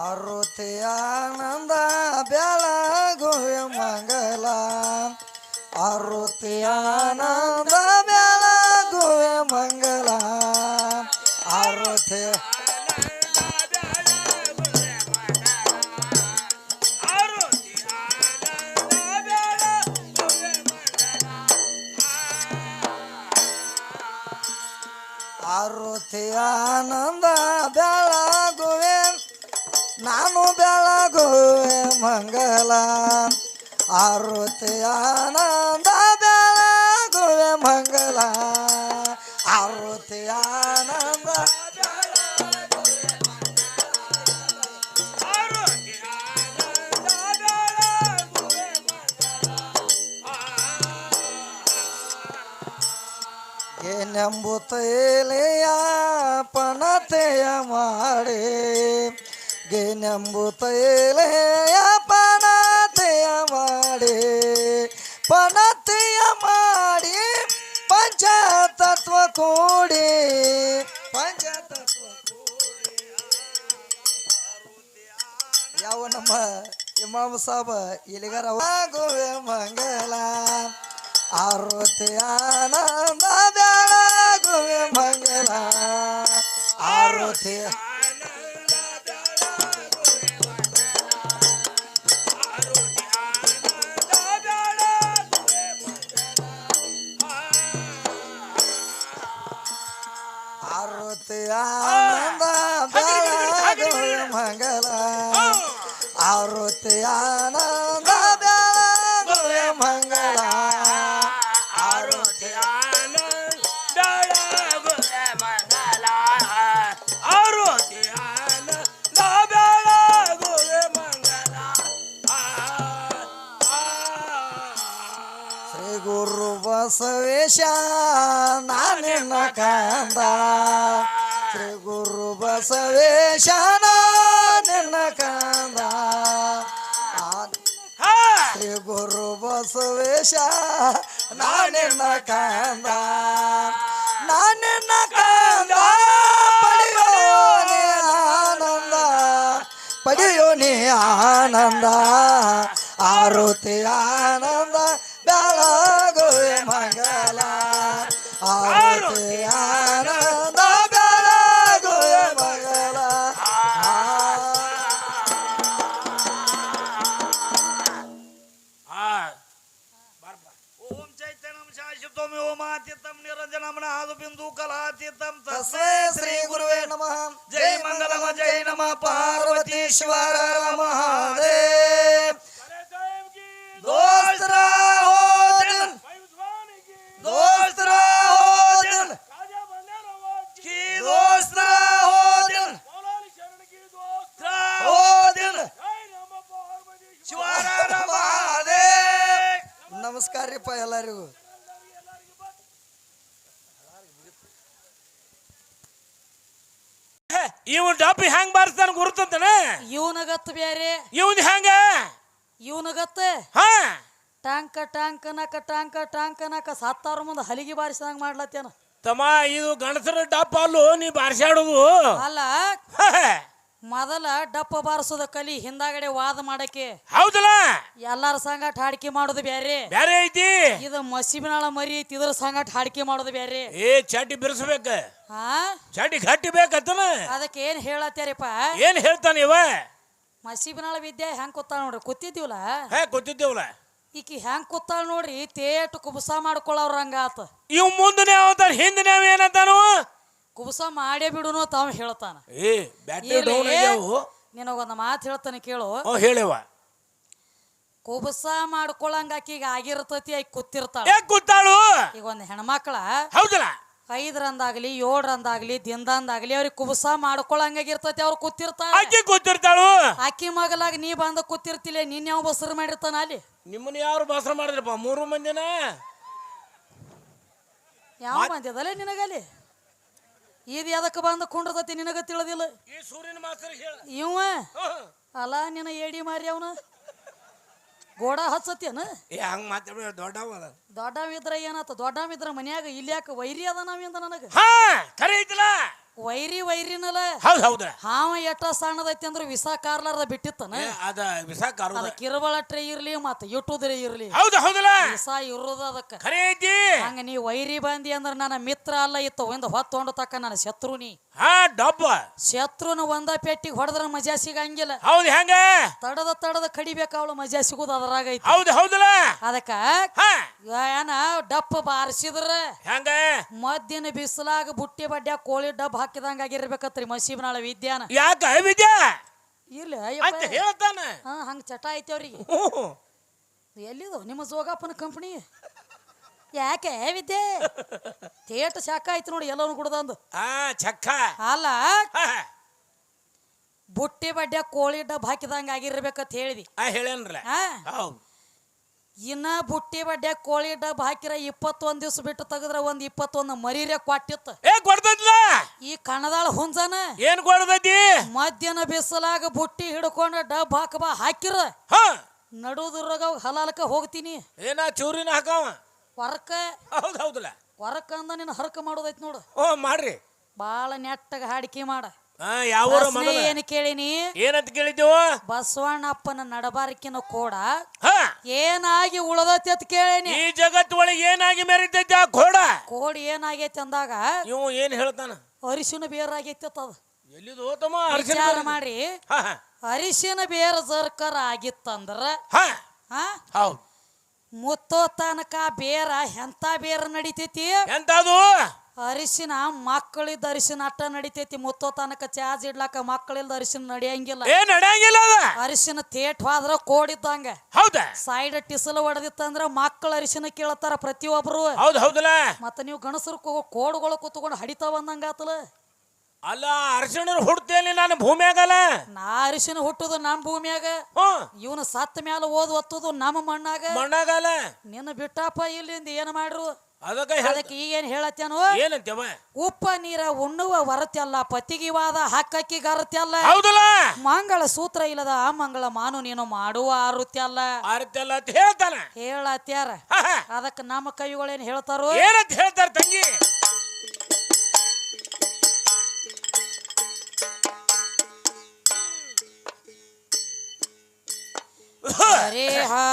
ಆರುತಿ ಆನಂದ ಬೆಳಗುವೆ ಮಂಗಲ ಆರುತಿ ಆನಂದ ಬೆಳಗುವೆ ಮಂಗಲ ಆರುತಿ ಆರುತಿ ಆನಂದ ಬೆಳಗುವೆ ನಾನು ಬೆಳಗುವೆ ಮಂಗಲ ಆರುತಿ ಆನಂದ ಬೆಳಗುವೆ ಮಂಗಲ ಆರುತಿ ಆನಂದ ಗೆನೆಂಬುತ್ತೇಲೆಯ ಪಣತೆಯ ಮಾಡಿ ಗೆನೆಂಬುತ್ತೇಲೆಯ ಪಣತೆಯ ಮಾಡಿ ಪಣತೆಯ ಮಾಡಿ ಪಂಚತತ್ವ ಕೂಡಿ ಪಂಚತತ್ವ ಯಾವ ನಮ್ಮ ಇಮಾಮ್ ಸಾಬ ಇಲ್ಲಿಗಾರ ಆಗುವೆ ಮಂಗಲ ಆರುತಿ ಆನಂದ ಬೆಳಗುವೆ ಮಂಗಲ ಆರುತಿ ಆರುತಿ ಆನಂದ ಬೆಳಗುವೆ ಮಂಗಲ ಆರುತಿ ಆನಂದ ಬೆಳಗುವೆ ಮಂಗಲ ಆರುತಿ ಆನಂದ ಬೆಳಗುವೆ ಮಂಗಲ ಆರುತಿ ಆನಂದ ಬೆಳಗುವೆ ಮಂಗಲ ಶ್ರೀ ಗುರು ಬಸವೇಶ ನಾನಿನ್ನ ಕಂದ ಶ್ರೀ ಗುರು ಬಸವೇಶ ನಾನಿನ್ನ ಕಂದ ಶ್ರೀ ಗುರು ಬಸವೇಶ ನಾನಿನ್ನ ಕಂದ ನಾನಿನ್ನ ಕಂದ ಪಡೆಯೋ ನೀ ಆನಂದ ಪಡೆಯೋ ನೀ ಆನಂದ ಆರುತಿ ಆನಂದ ಬೆಳಗುವೆ ಮಂಗಲ ಆರುತಿ ಆನಂದ ಬೆಳಗುವೆ ಮಂಗಲ ಓಂ ಚೈತನ್ಯಂ ಶಾಶ್ವತಂ ಓಮಾತೀತಂ ನಿರಂಜನಂ ನಾದು ಬಿಂದು ಕಲಾತೀತಂ ತಸ್ಮೈ ಶ್ರೀ ಗುರುವೇ ನಮಃ ಜೈ ಮಂಗಲಮ ಜೈ ನಮಃ ಪಾರ್ವತೀಶ್ವರ ಮಹಾದೇವ್ ದೋಸ್ತರ ಹೋದನ್ ದೋಸ್ತರ ಹೋದನ್ ಕಿ ದೋಸ್ತರ ಹೋದನ್ ಹೋದನ್ ಶಿವರ ಮಹಾದೇವ್ ನಮಸ್ಕಾರ ರೀಪ್ಪ ಎಲ್ಲರಿಗೂ ಇವ್ ಡಬ್ಬಿ ಹೆಂಗ್ ಬಾರಿಸ್ತಾನ ಗುರುತಂತಾನ ಇವನಗತ್ತು ಬೇರೆ ಇವ್ನ ಹೆಂಗ ಇವನಗತ್ತ ಹಾ ಟಾಂಕ ನಕ ಸತ್ತಾರ ಮುಂದೆ ಹಲಿಗೆ ಬಾರಿಸಿದಂಗ ಮಾಡ್ಲತ್ತೇನ ತಮ್ಮ ಇದು ಗಣಸರ ಡಪ್ಪ ಅಲ್ಲೂ ನೀ ಬಾರಿಸಾಡೋದು ಅಲ್ಲ ಮೊದಲ ಡಪ್ಪ ಬಾರಿಸೋದ ಕಲಿ ಹಿಂದಾಗಡೆ ವಾದ ಮಾಡಕ್ಕೆ ಹೌದಲ್ಲ ಎಲ್ಲಾರ ಸಂಗಟ ಹಾಡಿಕೆ ಮಾಡೋದು ಬ್ಯಾರೆ ಬ್ಯಾರೆ ಐತಿ ಇದು ಮಸೀಬಿನಾಳ ಮರಿ ಐತಿ ಇದ್ರ ಸಂಗಟ ಹಾಡಿಕೆ ಮಾಡೋದು ಬ್ಯಾರೆ ಏ ಚಡ್ಡಿ ಬಿರ್ಸ್ಬೇಕ ಹಾ ಚಡ್ಡಿ ಗಟ್ಟಿ ಬೇಕತ್ತನ ಅದಕ್ಕೆ ಏನ್ ಹೇಳತ್ಯಾರಪ್ಪ ಏನ್ ಹೇಳ್ತಾನ ಇವ ಮಸೀಬಿನಾಳ ವಿದ್ಯೆ ಹೆಂಗ್ ಕೂತಾಳ ನೋಡ್ರಿ ಕೂತಿದ್ದೀವಲ್ಲ ಗೊತ್ತಿದ್ದೇವಲ್ಲ ಈಕಿ ಹೆಂಗ್ ಕೂತಾಳ ನೋಡ್ರಿ ತೇಟು ಕುಬಸ ಮಾಡ್ಕೊಳ್ಳವ್ರ ಹಂಗ ಆತ ಇವ್ ಮುಂದನೆ ಅವತಾರ ಹಿಂದನೆ ಅವ ಏನಂತಾನು ಕುಬಸ ಮಾಡೇ ಬಿಡುನು ತಾವ್ ಹೇಳ್ತಾನ ಏ ಬ್ಯಾಟ್ರಿ ಡೌನ್ ಆಗ್ಯಾವು ನಿನಗೊಂದು ಮಾತು ಹೇಳ್ತಾನೆ ಕೇಳು ಹೇಳವ ಕುಬಸ ಮಾಡ್ಕೊಳಂಗ ಆಕಿಗ ಆಗಿರ್ತತಿ ಆಕಿ ಕೂತಿರ್ತಾಳ ಯಾಕೆ ಕೂತಾಳು ಈಗ ಒಂದ್ ಹೆಣ್ಮಕ್ಳ ಹೌದಲ್ಲ 5 ರಂದಾಗ್ಲಿ 7 ರಂದಾಗ್ಲಿ ದಿನದಂದಾಗ್ಲಿ ಅವ್ರಿಗೆ ಕುಬಸ ಮಾಡ್ಕೊಳಂಗಾಗಿರ್ತತಿ ಅವ್ರು ಕೂತಿರ್ತಾಳ ಆಕಿ ಕೂತಿರ್ತಾಳು ಆಕಿ ಮಗಲಾಗ ನೀ ಬಂದ ಕೂತಿರ್ತಿಲ್ಲ ನೀನ್ ಯಾವ ಬಸರು ಮಾಡಿರ್ತಾನ ಅಲ್ಲಿ ನಿಮ್ಮನ್ನ ಯಾರು ಬಾಸರ ಮಾಡಿದ್ರಪ್ಪ 3 ಮಂದಿನ ಯಾವ ಮಂದಿದಲ್ಲ ನಿನಗಲ್ಲಿ ಇದು ಎದಕ್ಕೆ ಬಂದ ಕುಂಡ್ರತತಿ ನಿನಗ ತಿಳಿದಿಲ್ಲ ಈ ಸೂರ್ಯನ ಮಾಸ್ತರ್ ಹೇಳ ಇವ ಅಲ್ಲ ನಿನ್ನ ಏಡಿ ಮಾರಿ ಅವನ ಗೋಡ ಹಚ್ಚತ್ತೇನ ಏ ಹಂಗ ಮಾತಾಡ ದೊಡ್ಡವ ದೊಡ್ಡವಿದ್ರ ಏನಾತ ದೊಡ್ಡವಿದ್ರ ಮನ್ಯಾಗ ಇಲ್ಲಿ ಯಾಕೆ ವೈರಿ ಅದ ನಾವಿಂದ ನನಗ ಹಾ ಖರೆ ಐತಲ್ಲ ವೈರಿನಲ್ಲ ಹೌದ್ ಹೌದ ಹಾವ ಎಷ್ಟ ಸಣ್ಣದೈತಿ ಅಂದ್ರೆ ವಿಸಾ ಕಾರ್ಲಾರ್ದ ಬಿಟ್ಟಿತ್ತನ ಅದ ವಿಸಾ ಕಾರು ಅದ ಕಿರುಬಳ ಟ್ರೇ ಇರ್ಲಿ ಮತ್ತ ಯೂಟ್ಯೂಬ್ರೆ ಇರ್ಲಿ ಹೌದ ಹೌದಲ್ಲ ವಿಸಾ ಇರೋದ ಅದಕ್ಕ ಖರೆ ಐತಿ ಹಂಗ ನೀ ವೈರಿ ಬಂದಿ ಅಂದ್ರ ನನ್ನ ಮಿತ್ರ ಅಲ್ಲ ಇತ್ತು ಒಂದ್ ಹೊತ್ತೊಂಡು ತಕ್ಕ ನನ್ನ ಶತ್ರು ನೀ ಹಾ ಡಬ್ಬ ಶತ್ರುನ ಒಂದ ಪೆಟ್ಟಿಗೆ ಹೊಡೆದ್ರ ಮಜಾ ಸಿಗಂಗಿಲ್ಲ ಹೌದ್ ಹೆಂಗ ತಡದ ಕಡಿಬೇಕ ಅವಳು ಮಜಾ ಸಿಗುದ ಅದ್ರಾಗ ಐತಿ ಹೌದ್ ಹೌದಲ್ಲ ಅದಕ್ಕ ಹಾ ಏನ ಡಪ್ಪ ಬಾರಿಸಿದ್ರ ಹೆಂಗ ಮದ್ದಿನ ಬಿಸಿಲಾಗ ಬುಟ್ಟಿ ಬಡ್ಡ್ಯಾ ಕೋಳಿ ಡಬ್ ಹಾಕಿದಂಗ ಆಗಿರ್ಬೇಕತ್ರಿ ಮಸೀಬನಾಳ ವಿದ್ಯಾನ ಯಾಕ ವಿದ್ಯಾ ಇಲ್ಲ ಅಂತ ಹೇಳ್ತಾನ ಹಂಗ ಚಟ ಐತಿ ಅವ್ರಿಗೆ ಎಲ್ಲಿದು ನಿಮ್ಮ ಜೋಗಪ್ಪನ ಕಂಪನಿ ಯಾಕೆ ವಿದ್ಯೆ ತೇಟ ಶಾಖ ಆಯ್ತು ನೋಡಿ ಎಲ್ಲವೂ ಕುಡ್ದಂದು ಚಕ್ಕ ಅಲ್ಲ ಬುಟ್ಟಿ ಬಡ್ಡ್ಯಾ ಕೋಳಿ ಡಬ್ ಹಾಕಿದಂಗ ಆಗಿರ್ಬೇಕಂತ ಹೇಳಿದಿ ಹೇಳೇನ್ರಲ್ಲ ಹೌದು ಇನ್ನ ಬುಟ್ಟಿ ಬಡ್ಡ್ಯಾ ಕೋಳಿ ಡಬ್ ಹಾಕಿರ 21 ದಿವ್ಸ ಬಿಟ್ಟು ತೆಗದ್ರ ಒಂದ್ 21 ಮರಿರೇ ಕೊಟ್ಟಿತ್ತು ಕೊಡ್ತೈತ್ಲ ಈ ಕಣದಾಳ ಹುಂಜನ ಏನ್ ಕೊಡ್ತೈತಿ ಮಧ್ಯಾಹ್ನ ಬಿಸಿಲಾಗ ಬುಟ್ಟಿ ಹಿಡ್ಕೊಂಡ ಡಬ್ ಹಾಕಬಾ ಹಾಕಿರ ನಡುದ್ರಾಗ ಹಲಾಲಕ ಹೋಗ್ತೀನಿ ಏನ ಚೂರಿನ ಹಾಕವ ಹೊರಕ ಹೌದ್ ಹೌದಲ್ಲ ಹೊರಕ ಅಂದ ನಿನ್ನ ಹರಕ ಮಾಡೋದೈತಿ ನೋಡು ಮಾಡ್ರಿ ಬಾಳ ನೆಟ್ಟಗ ಹಾಡಿಕೆ ಮಾಡ ಯಾವ ಏನ್ ಕೇಳಿನಿ ಏನಂತ ಕೇಳಿದ್ದೇವ ಬಸವಣ್ಣಪ್ಪನ ನಡಬಾರಿಕಿನ ಕೋಡ ಏನಾಗಿ ಉಳದೈತಿ ಅಂತ ಕೇಳೇನಿ ಈ ಜಗತ್ತು ಒಳಗೆ ಏನಾಗಿ ಮೆರಿತೈತಿ ಆ ಕೋಡಿ ಏನಾಗೈತಿ ಅಂದಾಗ ಇವ್ ಏನ್ ಹೇಳ್ತಾನ ಅರಿಶಿನ ಬೇರಾಗೈತಿ ಅದ ಎಲ್ಲಿದು ತಮ್ಮ ವಿಚಾರ ಮಾಡ್ರಿ ಅರಿಶಿನ ಬೇರ ಜರ್ಕರ ಆಗಿತ್ತಂದ್ರ ಹೌದು ಮುತ್ತೋ ತನಕ ಬೇರ ಎಂತ ಬೇರ ನಡಿತೈತಿ ಎಂತದು ಅರಿಶಿನ ಮಕ್ಕಳಿದ್ದ ಅರಿಶಿನ ಅಟ್ಟ ನಡಿತೈತಿ ಮುತ್ತೋ ತನಕ ಚಾರ್ಜ್ ಇಡ್ಲಾಕ ಮಕ್ಕಳಿಲ್ದ ಅರಿಶಿನ ನಡೆಯಂಗಿಲ್ಲ ನಡೆಯಂಗಿಲ್ಲ ಅರಿಶಿನ ತೇಟ್ ಹೋದ್ರ ಕೋಡಿದ್ದಂಗ ಹೌದಾ ಸೈಡ್ ಟಿಸಲು ಹೊಡೆದಿತ್ತಂದ್ರ ಮಕ್ಕಳ ಅರಿಶಿನ ಕೇಳತಾರ ಪ್ರತಿಯೊಬ್ರು ಹೌದ್ ಹೌದಲ್ಲ ಮತ್ತ ನೀವು ಗಣಸರು ಕೋಡ್ಗಳು ಕುತ್ಕೊಂಡು ಹಡಿತಾವ ಅಂದಂಗ ಆತಲ ಅಲ್ಲ ಅರಿಶಿಣ ಹುಡ್ತೇನೆ ನಾನು ಭೂಮಿಯಾಗಲ್ಲ ನಾ ಅರಿಶಿನ ಹುಟ್ಟುದು ನಮ್ ಭೂಮಿಯಾಗ ಇವನು ಸತ್ತ ಮ್ಯಾಲ ಓದ್ ಒತ್ತುದು ನಮ್ಮ ಮಣ್ಣಾಗಲ್ಲ ನಿನ್ನ ಬಿಟ್ಟಪ್ಪ ಇಲ್ಲಿಂದ ಏನ್ ಮಾಡ್ರು ಅದಕ್ಕೆ ಈಗ ಏನ್ ಹೇಳತ್ತೇನು ಏನಂತೇವ ಉಪ್ಪ ನೀರ ಉಣ್ಣುವ ವರತ್ಯಲ್ಲ ಪತಿಗಿವಾದ ಹಕ್ಕಕ್ಕಿ ಗರತ್ಯಲ್ಲ ಹೌದಲ್ಲ ಮಂಗಳ ಸೂತ್ರ ಇಲ್ಲದ ಆ ಮಂಗಳ ಮಾನು ನೀನು ಮಾಡುವ ಆರುತ್ಯಲ್ಲ ಅಂತ ಹೇಳ್ತಾನ ಹೇಳತ್ಯಾರ ಅದಕ್ಕೆ ನಮ್ಮ ಕವಿಗಳೇನ್ ಹೇಳ್ತಾರೋ ಏನಂತ ಹೇಳ್ತಾರ ತಂಗಿ ಹರಿ ಹಾ